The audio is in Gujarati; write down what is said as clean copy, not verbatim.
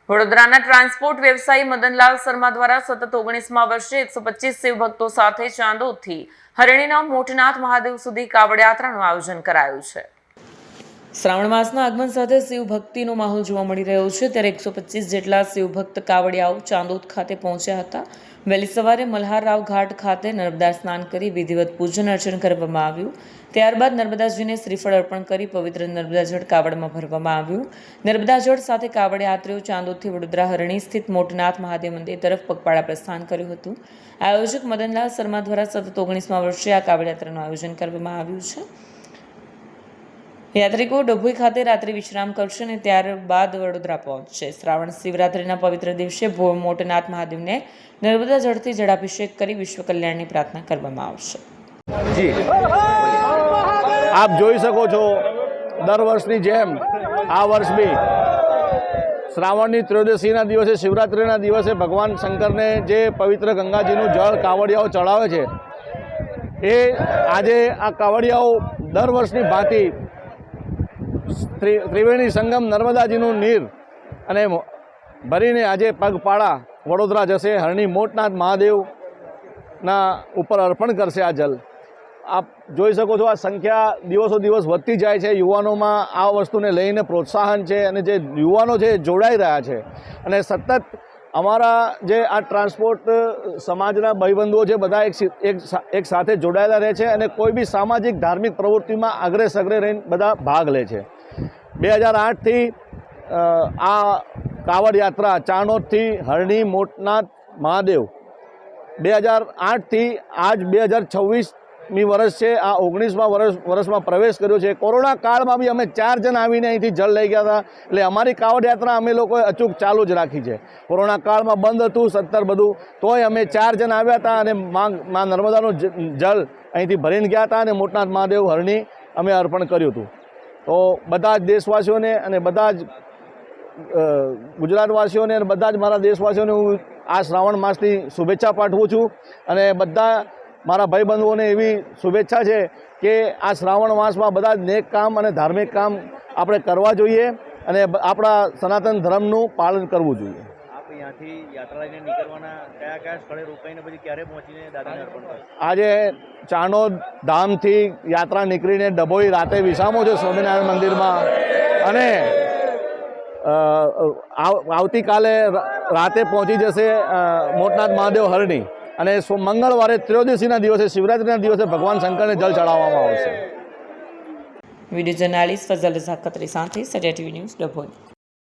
વડોદરાના ટ્રાન્સપોર્ટ વ્યવસાયી મદનલાલ શર્મા દ્વારા સતત 19મા વર્ષે 125 શિવભક્તો સાથે ચાંદોદથી હરણીના મોટનાથ મહાદેવ સુધી કાવડ યાત્રાનું આયોજન કરાયું છે। શ્રાવણ માસના આગમન સાથે શિવ ભક્તિનો માહોલ જોવા મળી રહ્યો છે, ત્યારે 125 જેટલા શિવભક્ત કાવડિયાઓ ચાંદોદ ખાતે પહોંચ્યા હતા। વહેલી સવારે મલ્હારરાવ ઘાટ ખાતે નર્મદા સ્નાન કરી વિધિવત પૂજન અર્ચન કરવામાં આવ્યું। ત્યારબાદ નર્મદાજીને શ્રીફળ અર્પણ કરી પવિત્ર નર્મદા જળ કાવડમાં ભરવામાં આવ્યું। નર્મદા જળ સાથે કાવડ યાત્રીઓ ચાંદોદથી વડોદરા હરણી સ્થિત મોટનાથ મહાદેવ મંદિર તરફ પગપાળા પ્રસ્થાન કર્યું હતું। આયોજક મદનલાલ શર્મા દ્વારા સતત 19મા વર્ષે આ કાવડ યાત્રાનું આયોજન કરવામાં આવ્યું છે। યાત્રિકો ડભોઈ ખાતે રાત્રિ વિશ્રામ કરશે અને ત્યારબાદ વડોદરા પહોંચશે। શ્રાવણ શિવરાત્રિના પવિત્ર દિવસે મોટનાથ મહાદેવને નર્મદા જળથી જળાભિષેક કરી વિશ્વ કલ્યાણની પ્રાર્થના કરવામાં આવશે। જી આપ જોઈ શકો છો, દર વર્ષની જેમ આ વર્ષ બી શ્રાવણની ત્રયોદશીના દિવસે, શિવરાત્રિના દિવસે ભગવાન શંકરને જે પવિત્ર ગંગાજીનું જળ કાવડિયાઓ ચડાવે છે, એ આજે આ કાવડિયાઓ દર વર્ષની ભાંતિ ત્રિવેણી સંગમ નર્મદાજીનું નીર અને ભરીને આજે પગપાળા વડોદરા જશે। હરણી મોટનાથ મહાદેવના ઉપર અર્પણ કરશે આ જલ। આપ જોઈ શકો છો, આ સંખ્યા દિવસો દિવસ વધતી જાય છે। યુવાનોમાં આ વસ્તુને લઈને પ્રોત્સાહન છે અને જે યુવાનો છે એ જોડાઈ રહ્યા છે અને સતત અમારા જે આ ટ્રાન્સપોર્ટ સમાજના ભાઈબંધુઓ છે, બધા એક સાથે જોડાયેલા રહે છે અને કોઈ બી સામાજિક ધાર્મિક પ્રવૃત્તિમાં આગળ સગરે રહીને બધા ભાગ લે છે। 2008થી આ કાવડ યાત્રા ચાણોદથી હરણી મોટનાથ મહાદેવ 2008થી આજ 2026મી વર્ષ છે। આ 19મા વર્ષમાં પ્રવેશ કર્યો છે। કોરોના કાળમાં બી અમે 4 જણ આવીને અહીંથી જળ લઈ ગયા હતા, એટલે અમારી કાવડ યાત્રા અમે લોકોએ અચૂક ચાલુ જ રાખી છે। કોરોના કાળમાં બંધ હતું 17 બધું, તોય અમે 4 જણ આવ્યા હતા અને માં નર્મદાનું જળ અહીંથી ભરીને ગયા હતા અને મોટનાથ મહાદેવ હરણી અમે અર્પણ કર્યું હતું। તો બધા જ દેશવાસીઓને અને બધા જ ગુજરાતવાસીઓને અને બધા જ મારા દેશવાસીઓને હું આ શ્રાવણ માસની શુભેચ્છા પાઠવું છું અને બધા મારા ભાઈબંધુઓને એવી શુભેચ્છા છે કે આ શ્રાવણ માસમાં બધા જ નેક કામ અને ધાર્મિક કામ આપણે કરવા જોઈએ અને આપણા સનાતન ધર્મનું પાલન કરવું જોઈએ। આપ અહીંયાથી યાત્રા લઈને નીકળવાના કયા સ્થળે રોકાઈને પછી ક્યારે પહોંચીને દાદાને અર્પણ કરશો? આજે ચાણોદ ધામથી યાત્રા નીકળીને ડભોઈ રાતે વિસામો છે સ્વામિનારાયણ મંદિરમાં અને આવતીકાલે રાતે પહોંચી જશે મોટનાથ મહાદેવ હરણી અને મંગળવારે ત્રયોદશીના દિવસે, શિવરાત્રિના દિવસે ભગવાન શંકરને જલ ચડાવવામાં આવશે। વિડીયો જર્નાલિસ્ટ ફઝલ રઝા ખત્રી સાથે સરિયા ટીવી ન્યૂઝ ડભોઈ।